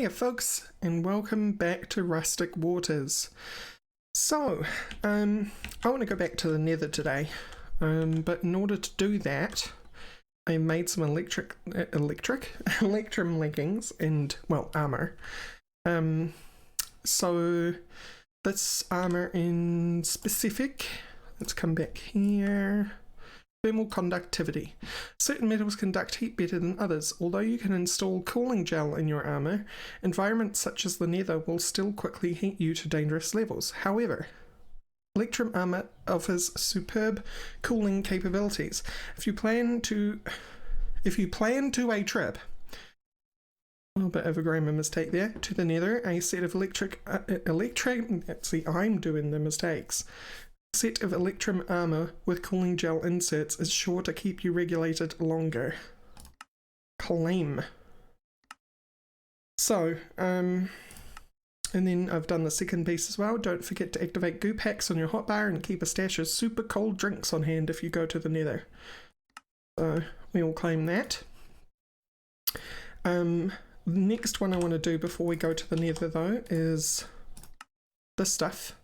Hiya folks, and welcome back to Rustic Waters. So, I want to go back to the nether today, but in order to do that, I made some electrum leggings and, well, armor. So this armor in specific, let's come back here. Thermal conductivity. Certain metals conduct heat better than others. Although you can install cooling gel in your armor, environments such as the nether will still quickly heat you to dangerous levels. However, Electrum armor offers superb cooling capabilities. If you plan to a trip, a little bit of a grammar mistake there, to the nether, a set of I'm doing the mistakes. Set of Electrum armor with cooling gel inserts is sure to keep you regulated longer. Claim. So, and then I've done the second piece as well. Don't forget to activate goo packs on your hotbar and keep a stash of super cold drinks on hand if you go to the nether. So, we will claim that. The next one I want to do before we go to the nether though is this stuff.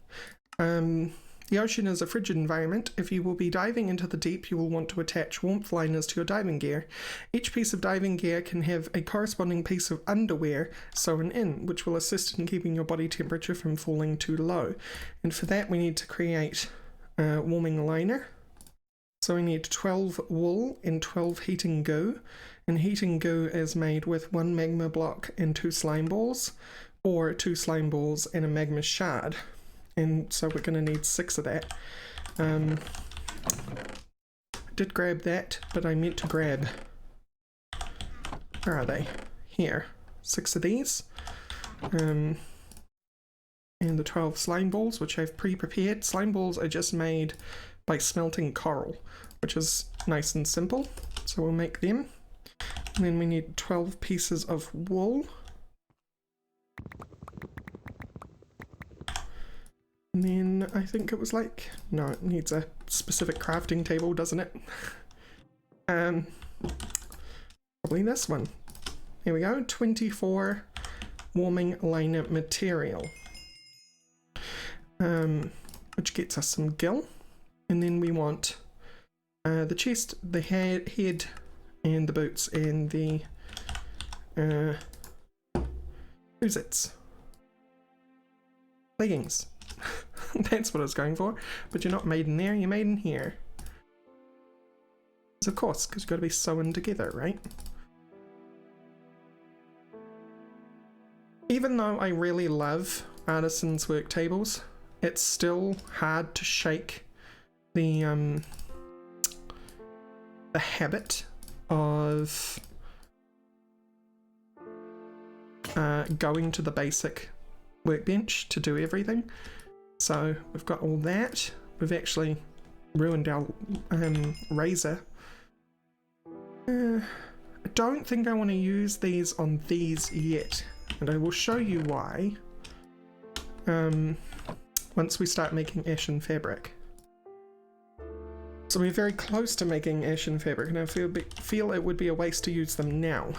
The ocean is a frigid environment. If you will be diving into the deep, you will want to attach warmth liners to your diving gear. Each piece of diving gear can have a corresponding piece of underwear sewn in, which will assist in keeping your body temperature from falling too low. And for that, we need to create a warming liner. So we need 12 wool and 12 heating goo. And heating goo is made with 1 magma block and 2 slime balls, or 2 slime balls and a magma shard. And so we're going to need 6 of that. I did grab that, but I meant to grab... Where are they? Here. 6 of these. And the 12 slime balls, which I've pre-prepared. Slime balls are just made by smelting coral, which is nice and simple. So we'll make them. And then we need 12 pieces of wool. And then I think it was like, no, it needs a specific crafting table, doesn't it? Probably this one. Here we go, 24 warming liner material. Which gets us some gill. And then we want the chest, the head, and the boots, and the who's it? Leggings. That's what I was going for, but you're not made in there, you're made in here. Of course, because you've got to be sewn together, right? Even though I really love artisans' work tables, it's still hard to shake the habit of going to the basic workbench to do everything. So we've got all that. We've actually ruined our razor. I don't think I want to use these on these yet, and I will show you why once we start making ashen fabric. So we're very close to making ashen fabric, and I feel it would be a waste to use them now.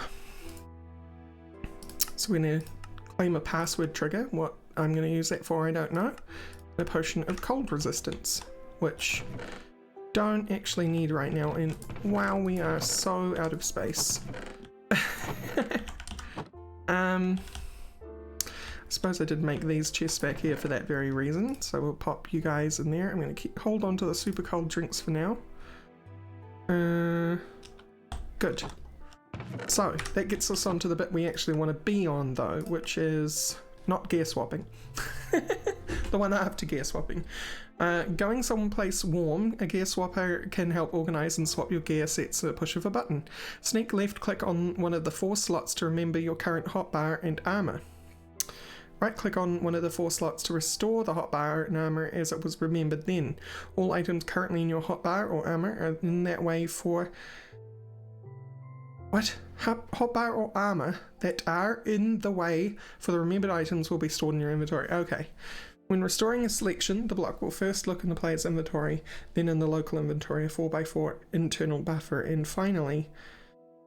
So we're going to claim a password trigger. What I'm going to use that for, I don't know. A potion of cold resistance, which don't actually need right now, and wow, we are so out of space. I suppose I did make these chests back here for that very reason, so we'll pop you guys in there. I'm going to hold on to the super cold drinks for now. Good. So that gets us onto the bit we actually want to be on though, which is not gear swapping. The one after gear swapping. Going someplace warm, a gear swapper can help organize and swap your gear sets at a push of a button. Sneak left click on one of the 4 slots to remember your current hotbar and armor. Right click on one of the 4 slots to restore the hotbar and armor as it was remembered then. All items currently in your hotbar or armor are in that way for... What? Hotbar or armor that are in the way for the remembered items will be stored in your inventory. Okay. When restoring a selection, the block will first look in the player's inventory, then in the local inventory, a 4x4 internal buffer, and finally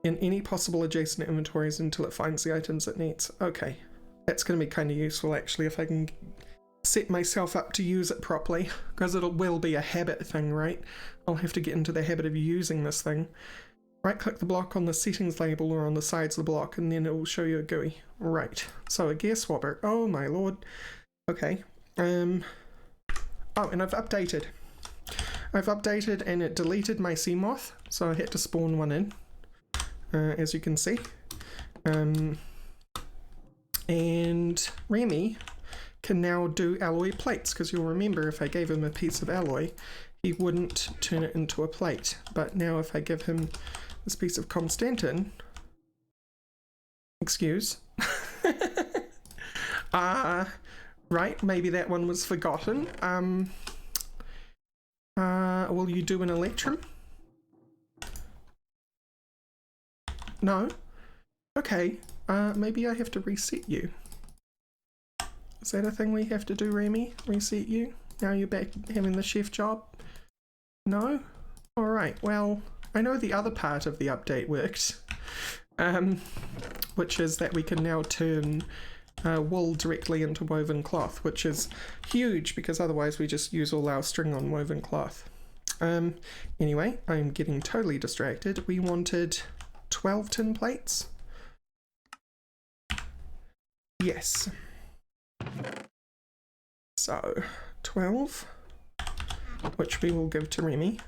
in any possible adjacent inventories until it finds the items it needs. Okay, that's going to be kind of useful actually if I can set myself up to use it properly, because it will be a habit thing, right? I'll have to get into the habit of using this thing. Right click the block on the settings label or on the sides of the block and then it will show you a GUI. Right, so a gear swapper. Oh my lord. Okay. Oh, and I've updated. And it deleted my sea moth, so I had to spawn one in, as you can see. And Remy can now do alloy plates, because you'll remember if I gave him a piece of alloy, he wouldn't turn it into a plate. But now if I give him this piece of Constantin, excuse, right, maybe that one was forgotten. Will you do an electrum? No? Okay, maybe I have to reset you. Is that a thing we have to do, Remy? Reset you? Now you're back having the chef job? No? Alright, well, I know the other part of the update worked, which is that we can now turn wool directly into woven cloth, which is huge because otherwise we just use all our string on woven cloth. Anyway, I'm getting totally distracted. We wanted 12 tin plates. Yes. So, 12, which we will give to Remy.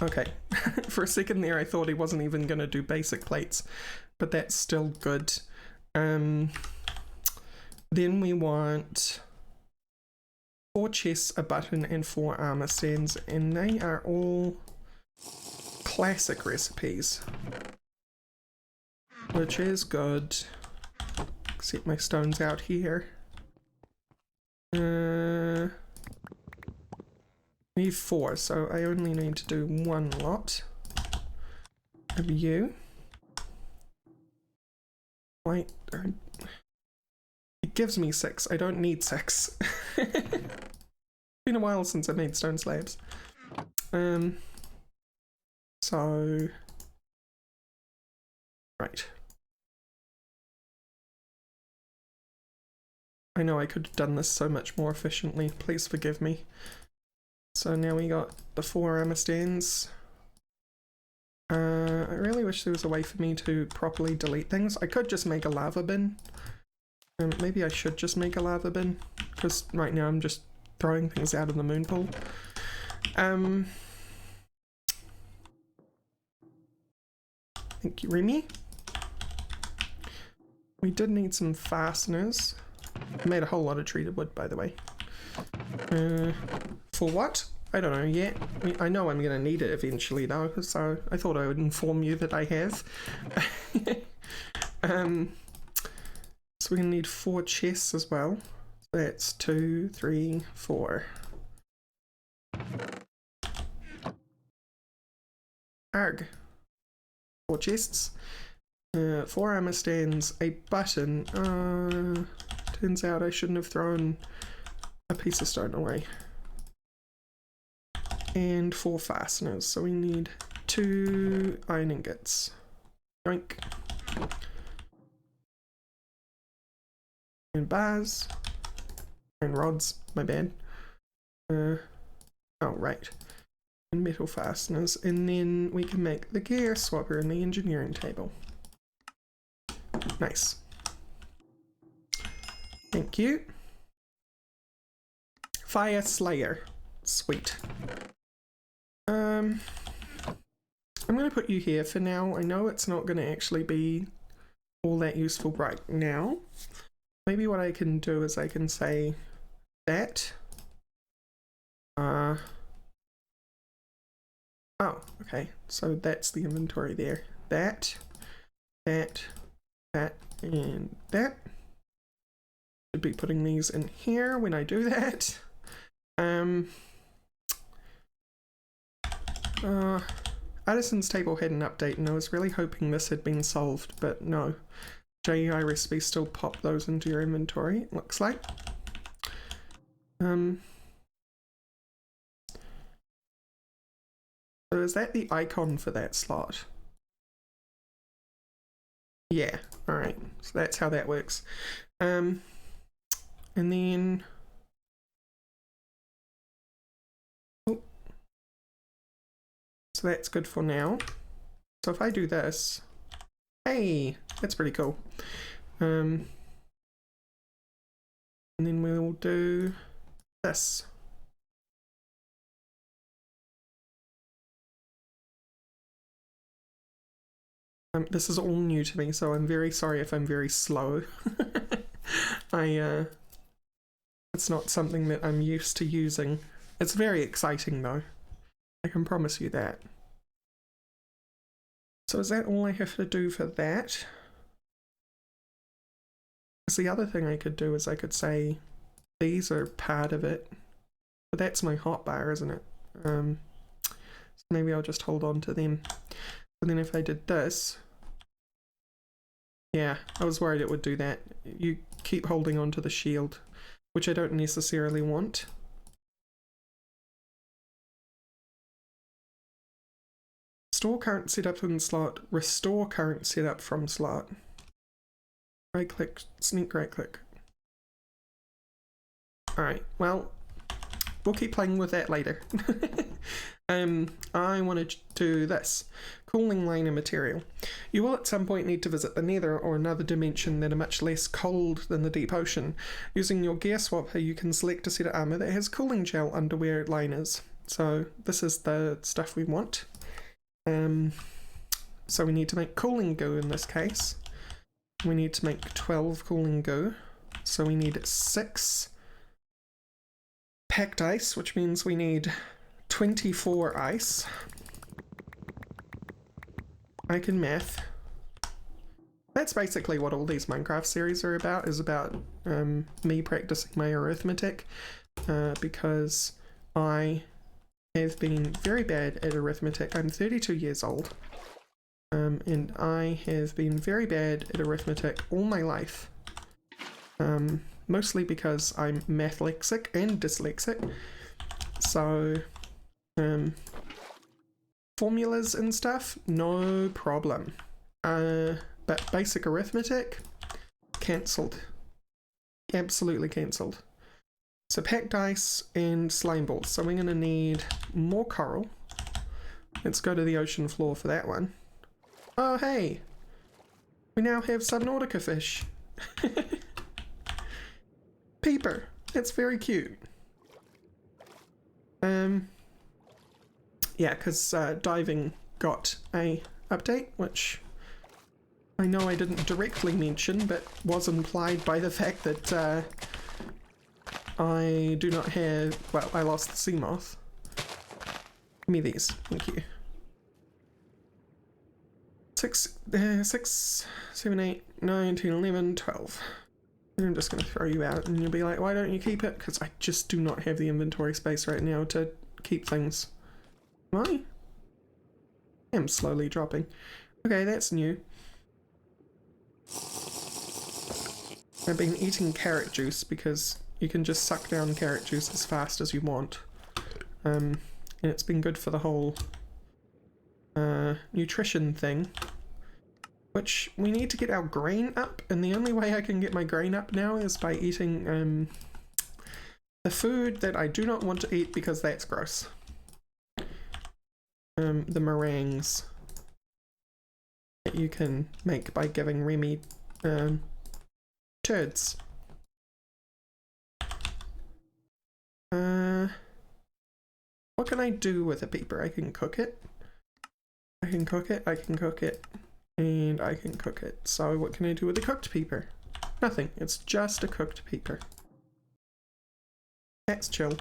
Okay, for a second there I thought he wasn't even going to do basic plates, but that's still good. Then we want 4 chests, a button, and 4 armor stands, and they are all classic recipes, which is good. Set my stones out here. Need 4, so I only need to do 1 lot of you. Wait, it gives me 6. I don't need 6. Been a while since I made stone slabs. So right. I know I could have done this so much more efficiently. Please forgive me. So now we got the 4 armor stands. I really wish there was a way for me to properly delete things. I could just make a lava bin. Maybe I should just make a lava bin, because right now I'm just throwing things out of the moon pool. Thank you, Remy. We did need some fasteners. I made a whole lot of treated wood, by the way. For what? I don't know yet. I know I'm going to need it eventually though, so I thought I would inform you that I have. So we're going to need 4 chests as well. So that's 2, 3, 4. Arg. 4 chests. 4 armor stands, a button. Turns out I shouldn't have thrown a piece of stone away. And 4 fasteners, so we need 2 iron ingots. Yoink. And bars. And rods, my bad. Oh, right. And metal fasteners, and then we can make the gear swapper in the engineering table. Nice. Thank you. Fire Slayer. Sweet. I'm going to put you here for now. I know it's not going to actually be all that useful right now. Maybe what I can do is I can say that. Oh, okay. So that's the inventory there. That, and that. Should be putting these in here when I do that. Addison's table had an update and I was really hoping this had been solved, but no. JEI recipes still pop those into your inventory, it looks like. So is that the icon for that slot? Yeah, alright. So that's how that works. And then... Oh. So that's good for now. So if I do this... Hey! That's pretty cool. And then we'll do this. This is all new to me, so I'm very sorry if I'm very slow. It's not something that I'm used to using. It's very exciting though. I can promise you that. So is that all I have to do for that? Because the other thing I could do is I could say these are part of it. But that's my hotbar, isn't it? So maybe I'll just hold on to them. And then if I did this... Yeah, I was worried it would do that. You keep holding on to the shield, which I don't necessarily want. Store current setup in slot. Restore current setup from slot. Right click, sneak right click. Alright, well, we'll keep playing with that later. I wanted to do this. Cooling liner material. You will at some point need to visit the Nether or another dimension that are much less cold than the deep ocean. Using your gear swapper, you can select a set of armor that has cooling gel underwear liners. So this is the stuff we want. So we need to make cooling goo in this case. We need to make 12 cooling goo. So we need 6 packed ice, which means we need 24 ice. I can math. That's basically what all these Minecraft series are about, is about me practicing my arithmetic, because I have been very bad at arithmetic. I'm 32 years old, and I have been very bad at arithmetic all my life, mostly because I'm mathlexic and dyslexic, so formulas and stuff, no problem. But basic arithmetic, cancelled. Absolutely cancelled. So packed ice and slime balls. So we're going to need more coral. Let's go to the ocean floor for that one. Oh hey! We now have Subnautica fish. Peeper. That's very cute. Yeah, because diving got a update, which I know I didn't directly mention, but was implied by the fact that I do not have... Well, I lost the sea moth. Give me these, thank you. 6, 7, 8, 9, 10, 11, 12. And I'm just going to throw you out, and you'll be like, why don't you keep it? Because I just do not have the inventory space right now to keep things. I am slowly dropping. Okay, that's new. I've been eating carrot juice because you can just suck down carrot juice as fast as you want. And it's been good for the whole nutrition thing. Which we need to get our grain up, and the only way I can get my grain up now is by eating the food that I do not want to eat because that's gross. The meringues that you can make by giving Remy turds. What can I do with a peeper? I can cook it. I can cook it, I can cook it, and I can cook it. So what can I do with a cooked peeper? Nothing, it's just a cooked peeper. That's chill.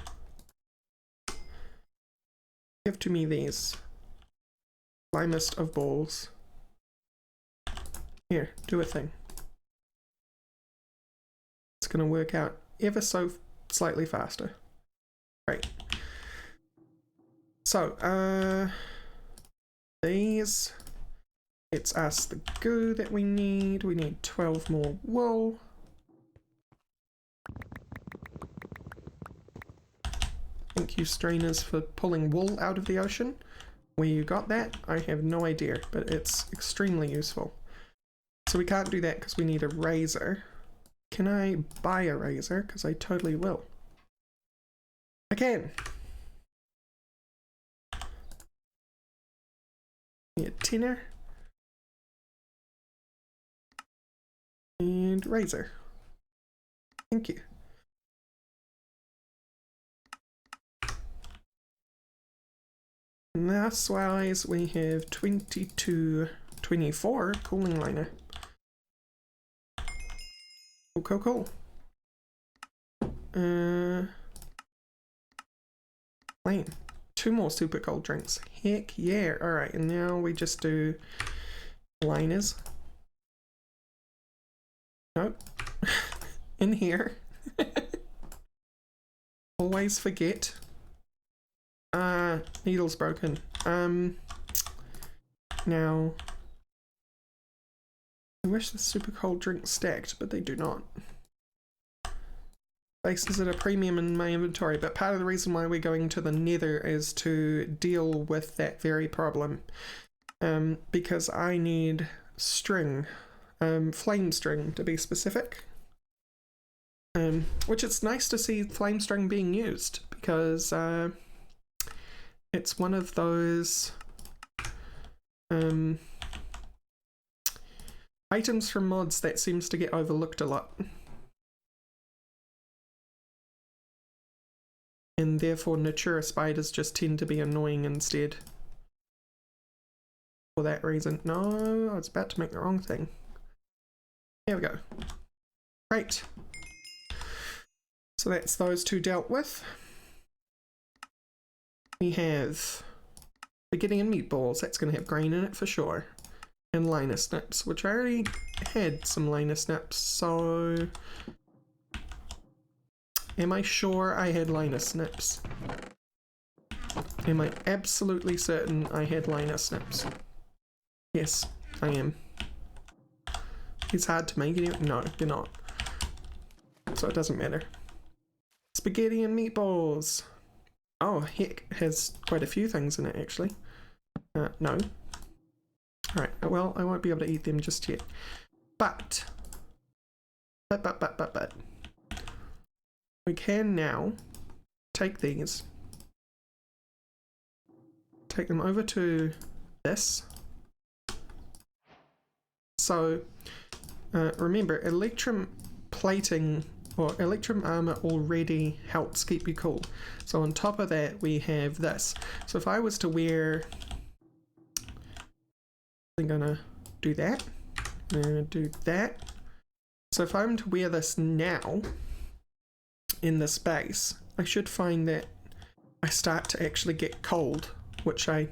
Give to me these. Slimest of balls. Here, do a thing. It's gonna work out ever so slightly faster. Great. So, these. It's us the goo that we need. We need 12 more wool. Thank you, strainers, for pulling wool out of the ocean. Where you got that, I have no idea, but it's extremely useful. So we can't do that because we need a razor. Can I buy a razor? Because I totally will. I can. A tinner. And razor. Thank you. Mass wise, we have 24 cooling liner. Cool. Plain. 2 more super cold drinks. Heck yeah. Alright, and now we just do liners. Nope. In here. Always forget. Needle's broken. Now I wish the super cold drinks stacked, but they do not. Places at a premium in my inventory, but part of the reason why we're going to the nether is to deal with that very problem. Because I need string. Flame string to be specific. Which it's nice to see flame string being used, because it's one of those items from mods that seems to get overlooked a lot. And therefore Natura spiders just tend to be annoying instead. For that reason. No, I was about to make the wrong thing. There we go. Great. So that's those 2 dealt with. We have spaghetti and meatballs. That's going to have grain in it for sure. And liner snips, which I already had some liner snips, so... Am I sure I had liner snips? Am I absolutely certain I had liner snips? Yes, I am. It's hard to make anyway. No, they're not. So it doesn't matter. Spaghetti and meatballs. Oh, heck, it has quite a few things in it, actually. No. Alright, well, I won't be able to eat them just yet. But. We can now take these. Take them over to this. So, remember, electrum plating or electrum armor already helps keep you cool. So on top of that, we have this. So if I was to wear, I'm gonna do that. I'm gonna do that. So if I'm to wear this now in this base, I should find that I start to actually get cold, which I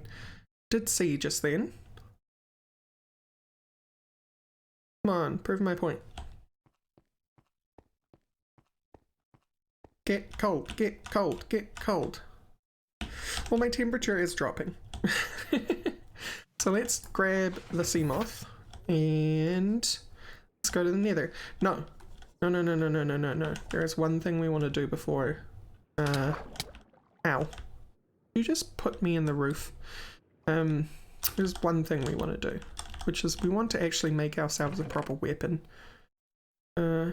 did see just then. Come on, prove my point. Get cold, get cold, get cold. Well, my temperature is dropping. So let's grab the sea moth and let's go to the nether. No. There is one thing we want to do before. Ow. You just put me in the roof. There's one thing we want to do, which is we want to actually make ourselves a proper weapon. I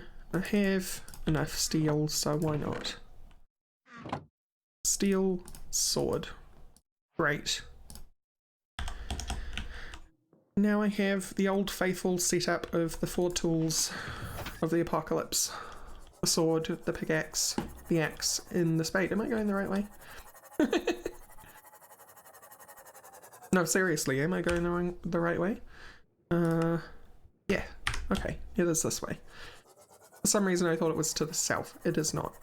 have enough steel, so why not? Steel sword. Great. Now I have the old faithful setup of the 4 tools of the apocalypse. The sword, the pickaxe, the axe, and the spade. Am I going the right way? No, seriously, am I going the right way? Yeah. Okay, it is this way. For some reason I thought it was to the south. It is not.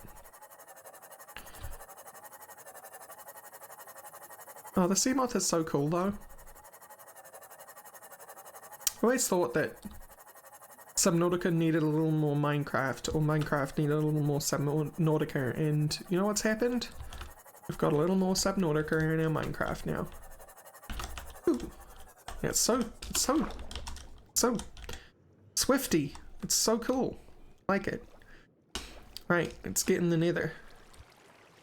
Oh, the sea moth is so cool though. I always thought that Subnautica needed a little more Minecraft, or Minecraft needed a little more Subnautica, and you know what's happened? We've got a little more Subnautica in our Minecraft now. Ooh. Yeah, it's so swifty. It's so cool. I like it. Right, let's get in the nether.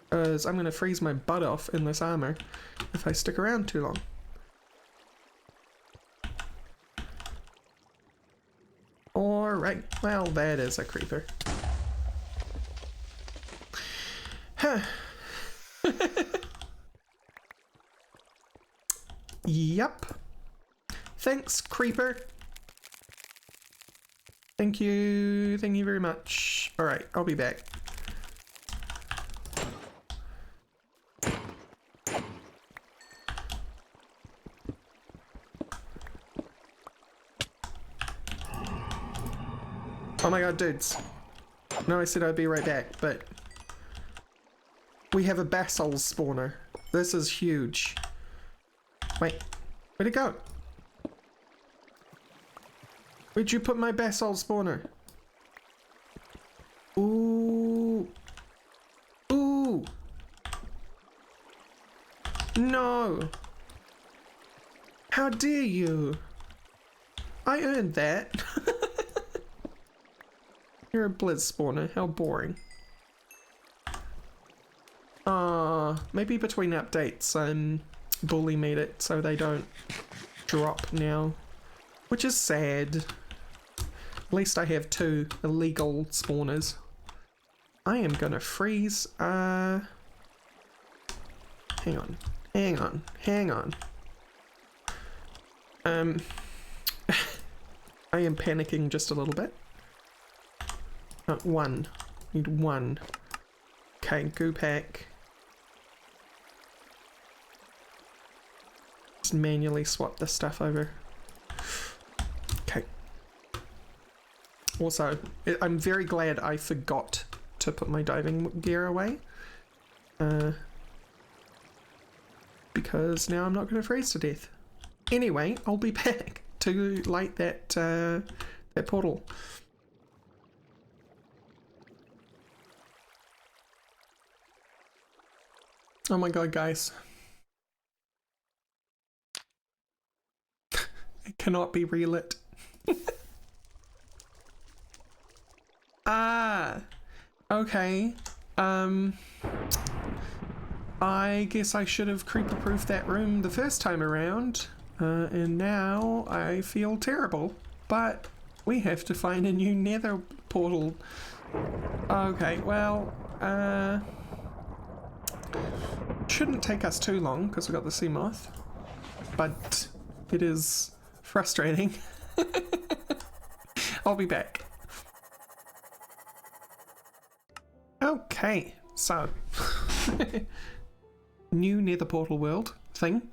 Because I'm going to freeze my butt off in this armor if I stick around too long. Alright, well that is a creeper. Huh. Yup. Thanks, creeper. Thank you very much. Alright, I'll be back. Oh my god, dudes. No, I said I'd be right back, but we have a basalt spawner. This is huge. Wait, where'd it go? Where'd you put my basalt spawner? Ooh. Ooh. No. How dare you? I earned that. You're a blizz spawner. How boring. Maybe between updates, Bully made it so they don't drop now, which is sad. At least I have 2 illegal spawners. I am gonna freeze. Hang on. I am panicking just a little bit. 1. Need 1. Okay, goo pack. Just manually swap this stuff over. Okay. Also, I'm very glad I forgot to put my diving gear away. Because now I'm not going to freeze to death. Anyway, I'll be back to light that portal. Oh my god, guys. It cannot be relit. Okay. I guess I should have creeper-proofed that room the first time around, and now I feel terrible. But we have to find a new nether portal. Okay, well, shouldn't take us too long because we got the sea moth, but it is frustrating. I'll be back. Okay, so new nether portal world thing,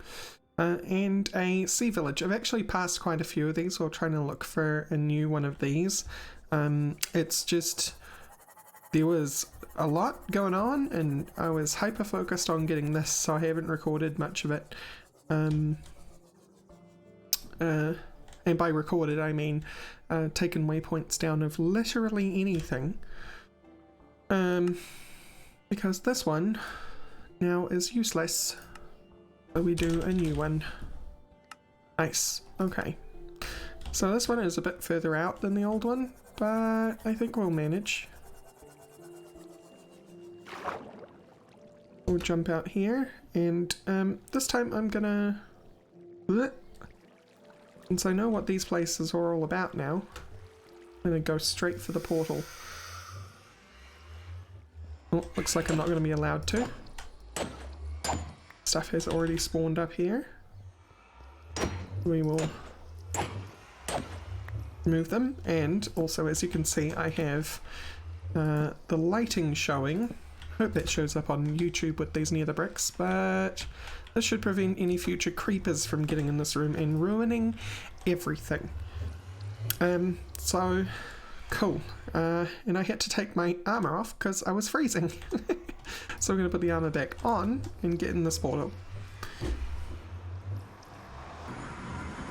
and a sea village. I've actually passed quite a few of these while trying to look for a new one of these. It's just there was a lot going on and I was hyper focused on getting this, so I haven't recorded much of it. And by recorded I mean taken waypoints down of literally anything. Because this one now is useless, so we do a new one. Nice. Okay, so this one is a bit further out than the old one, but I think we'll manage. We'll jump out here, and this time I'm gonna, since I know what these places are all about now, I'm gonna go straight for the portal. Oh, looks like I'm not gonna be allowed to. Stuff has already spawned up here. We will move them, and also, as you can see, I have the lighting showing. Hope that shows up on YouTube with these nether bricks, but this should prevent any future creepers from getting in this room and ruining everything. So cool. And I had to take my armor off because I was freezing. So I'm going to put the armor back on and get in this portal.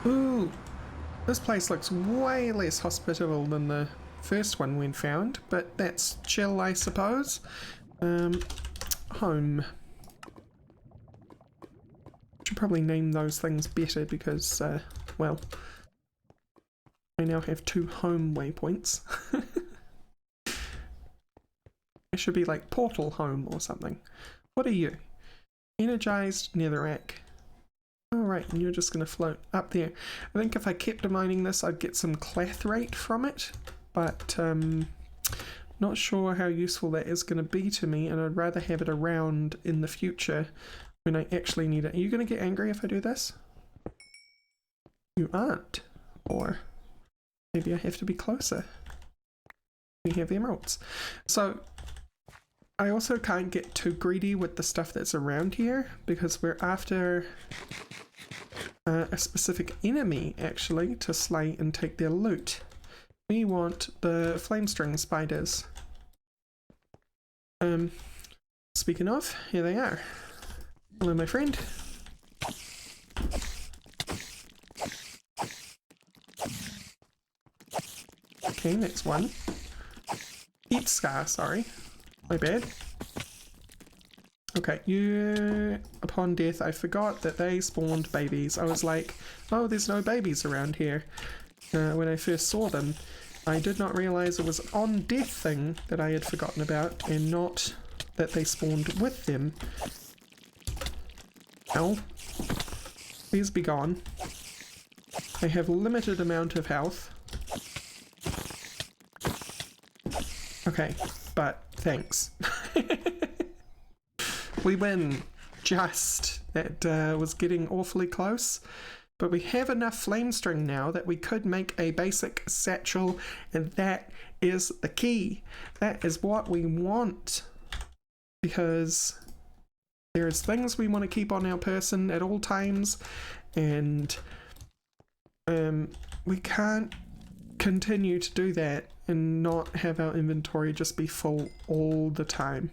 Ooh, this place looks way less hospitable than the first one we found, but that's chill, I suppose. Home. Should probably name those things better because, well, I now have 2 home waypoints. It should be like portal home or something. What are you? Energized netherrack. Alright, and you're just going to float up there. I think if I kept mining this, I'd get some clathrate from it. but not sure how useful that is going to be to me, and I'd rather have it around in the future when I actually need it. Are you going to get angry if I do this? You aren't. Or maybe I have to be closer. We have emeralds. So I also can't get too greedy with the stuff that's around here because we're after a specific enemy actually to slay and take their loot. We want the flame string spiders. Speaking of, here they are. Hello, my friend. Okay, next one. Heat scar, sorry. My bad. Okay, you... Upon death, I forgot that they spawned babies. I was like, oh, there's no babies around here. When I first saw them, I did not realize it was an on-death thing that I had forgotten about, and not that they spawned with them. Ow. Please be gone. I have limited amount of health. Okay, but thanks. We win. Just. That was getting awfully close. But we have enough flame string now that we could make a basic satchel, and that is the key. That is what we want. Because there's things we want to keep on our person at all times, and we can't continue to do that and not have our inventory just be full all the time.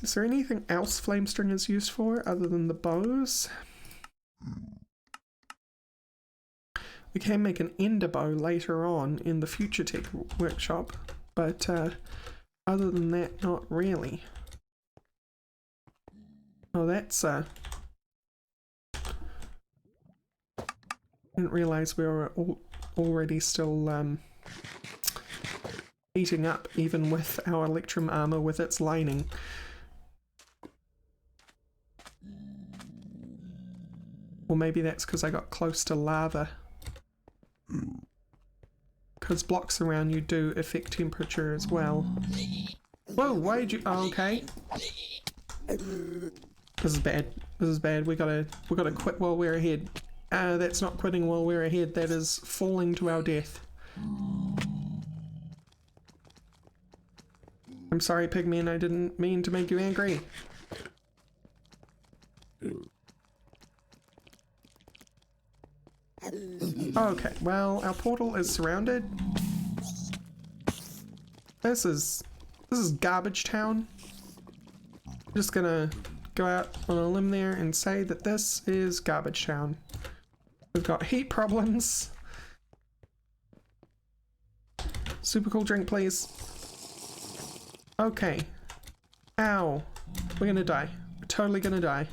Is there anything else flame string is used for other than the bows? We can make an ender bow later on in the future tech workshop, but other than that, not really. Oh, that's didn't realize we were already still eating up, even with our electrum armor with its lining. Or maybe that's because I got close to lava. Because blocks around you do affect temperature as well. Whoa, why did you... Oh, okay. This is bad. This is bad. We gotta quit while we're ahead. That's not quitting while we're ahead. That is falling to our death. I'm sorry, Pigman. I didn't mean to make you angry. Okay, well, our portal is surrounded. This is garbage town. Just gonna go out on a limb there and say that this is garbage town. We've got heat problems. Super cool drink, please. Okay. Ow. We're gonna die. We're totally gonna die.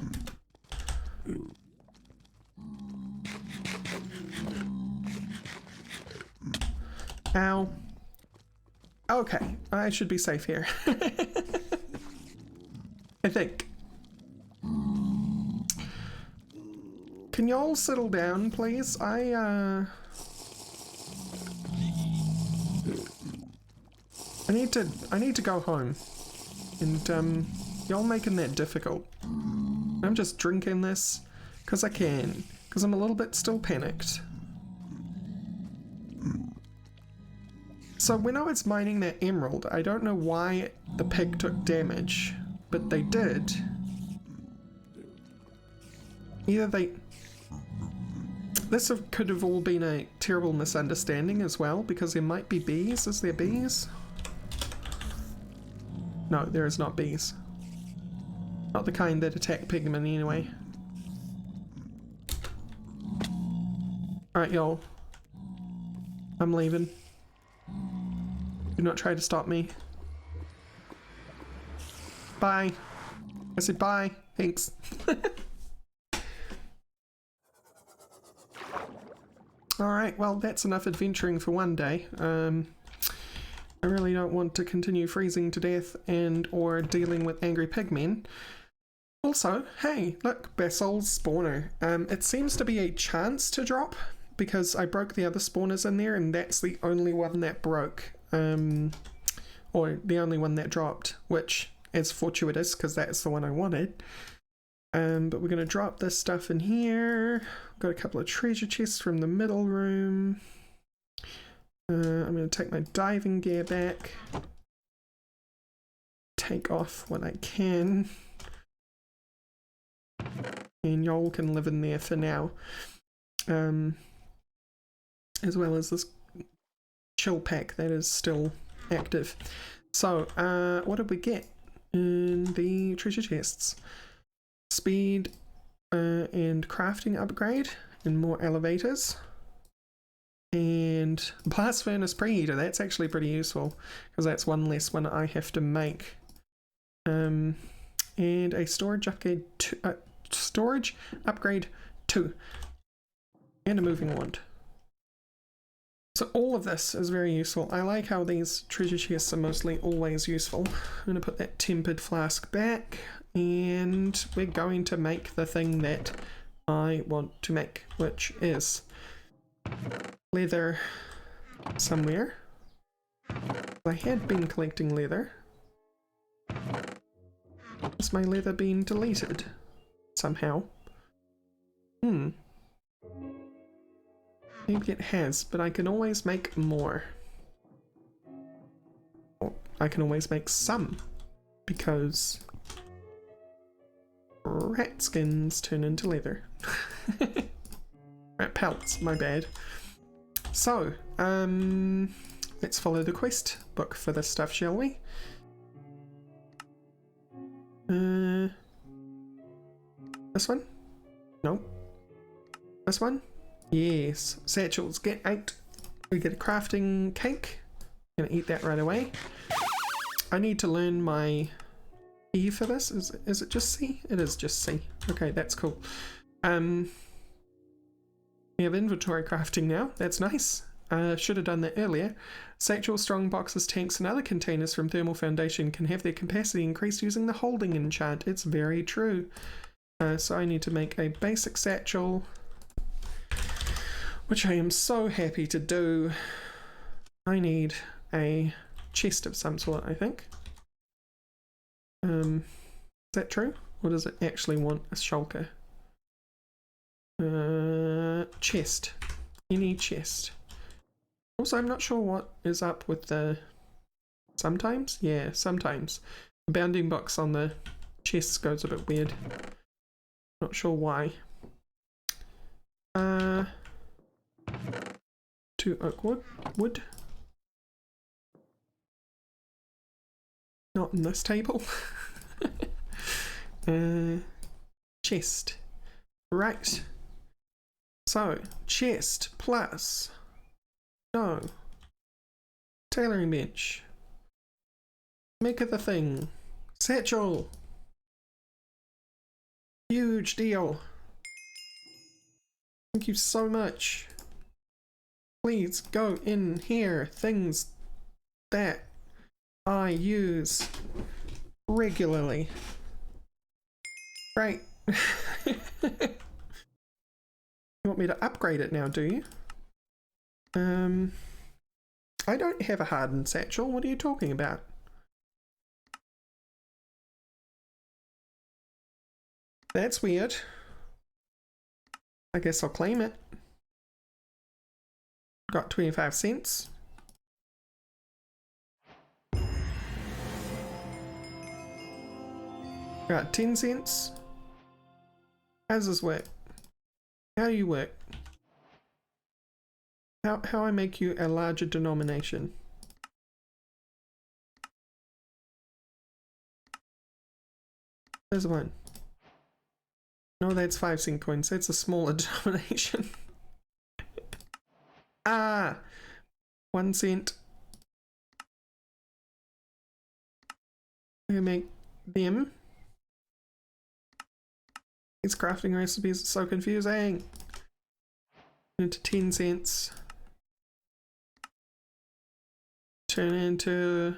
Ow. Okay, I should be safe here. I think. Can y'all settle down, please? I need to go home. And y'all making that difficult. I'm just drinking this because I can. Because I'm a little bit still panicked. So when I was mining that emerald, I don't know why the pig took damage, but they did. Either they... This could have all been a terrible misunderstanding as well, because there might be bees. Is there bees? No, there is not bees. Not the kind that attack pigmen anyway. Alright, y'all. I'm leaving. Do not try to stop me. Bye. I said bye. Thanks. Alright, well that's enough adventuring for one day. I really don't want to continue freezing to death and or dealing with angry pigmen. Also, hey, look, Basil's spawner. It seems to be a chance to drop, because I broke the other spawners in there, and that's the only one that broke. Or the only one that dropped, which is fortuitous because that's the one I wanted. But we're going to drop this stuff in here. Got a couple of treasure chests from the middle room. I'm going to take my diving gear back. Take off what I can. And y'all can live in there for now. As well as this chill pack that is still active. So, what did we get in the treasure chests? Speed and crafting upgrade and more elevators. And blast furnace preheater, that's actually pretty useful because that's one less one I have to make. And a storage upgrade 2 and a moving wand. So all of this is very useful. I like how these treasure chests are mostly always useful. I'm going to put that tempered flask back, and we're going to make the thing that I want to make, which is leather somewhere. I had been collecting leather. Has my leather been deleted somehow? Maybe it has, but I can always make more. Or I can always make some, because rat skins turn into leather. Rat pelts, my bad. So, let's follow the quest book for this stuff, shall we? This one? No. This one? Yes. Satchels, get 8. We get a crafting cake. I'm gonna eat that right away. I need to learn my E for this. Is it just C? It is just C. Okay, that's cool. We have inventory crafting now. That's nice. Should have done that earlier. Satchel, strong boxes, tanks, and other containers from Thermal Foundation can have their capacity increased using the holding enchant. It's very true. So I need to make a basic satchel, which I am so happy to do. I need a chest of some sort, I think. Is that true? Or does it actually want a shulker? Chest. Any chest. Also, I'm not sure what is up with the... Sometimes? Yeah, sometimes. The bounding box on the chest goes a bit weird. Not sure why. 2 oak wood. Not in this table. Chest. Right. So, chest plus... No. Tailoring bench. Make it the thing. Satchel. Huge deal. Thank you so much. Please go in here. Things that I use regularly. Great. You want me to upgrade it now, do you? I don't have a hardened satchel. What are you talking about? That's weird. I guess I'll claim it. Got 25 cents. Got 10 cents. How does this work? How do you work? How I make you a larger denomination? There's one. No, that's 5 cent coins. That's a smaller denomination. Ah! 1 cent. I make them. These crafting recipes are so confusing. Into 10 cents. Turn into...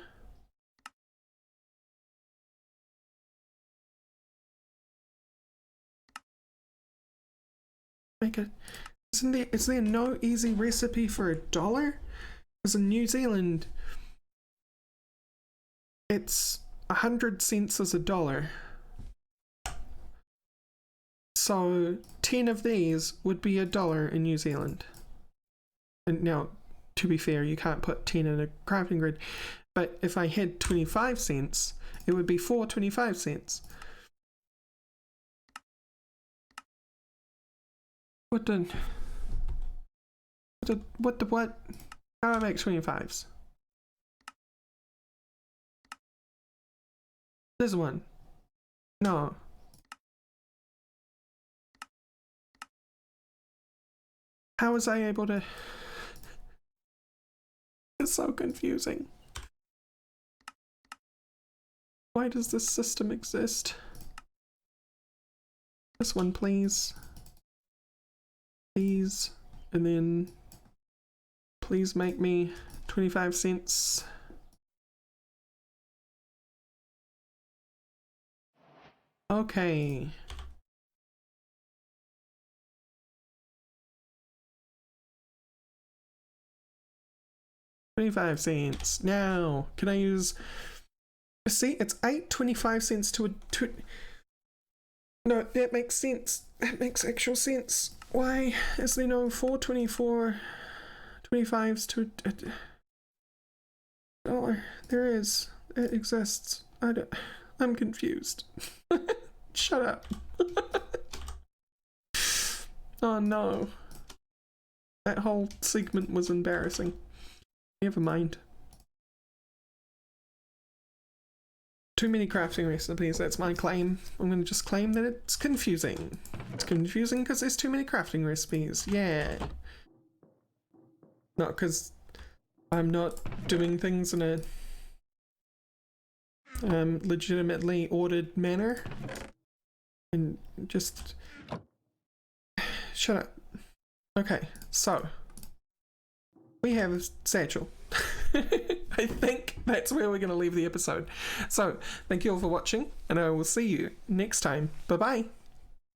Make it Is there no easy recipe for $1? Because in New Zealand, it's 100 cents is $1. So 10 of these would be $1 in New Zealand. And now, to be fair, you can't put 10 in a crafting grid. But if I had 25 cents, it would be 4 25 cents. What? How do I make 25s? This one. No. How was I able to? It's so confusing. Why does this system exist? This one, please. Please. And then please make me 25 cents. Okay. $0.25. Now, can I use... See, it's 8.25 cents to a... No, that makes sense. That makes actual sense. Why is there no 4.24 25s to $1? There is. It exists. I'm confused. Shut up. Oh no. That whole segment was embarrassing. Never mind. Too many crafting recipes, that's my claim. I'm going to just claim that it's confusing. It's confusing because there's too many crafting recipes. Yeah. Not because I'm not doing things in a legitimately ordered manner. And just... Shut up. Okay, so... we have Satchel. I think that's where we're going to leave the episode. So, thank you all for watching, and I will see you next time. Bye-bye.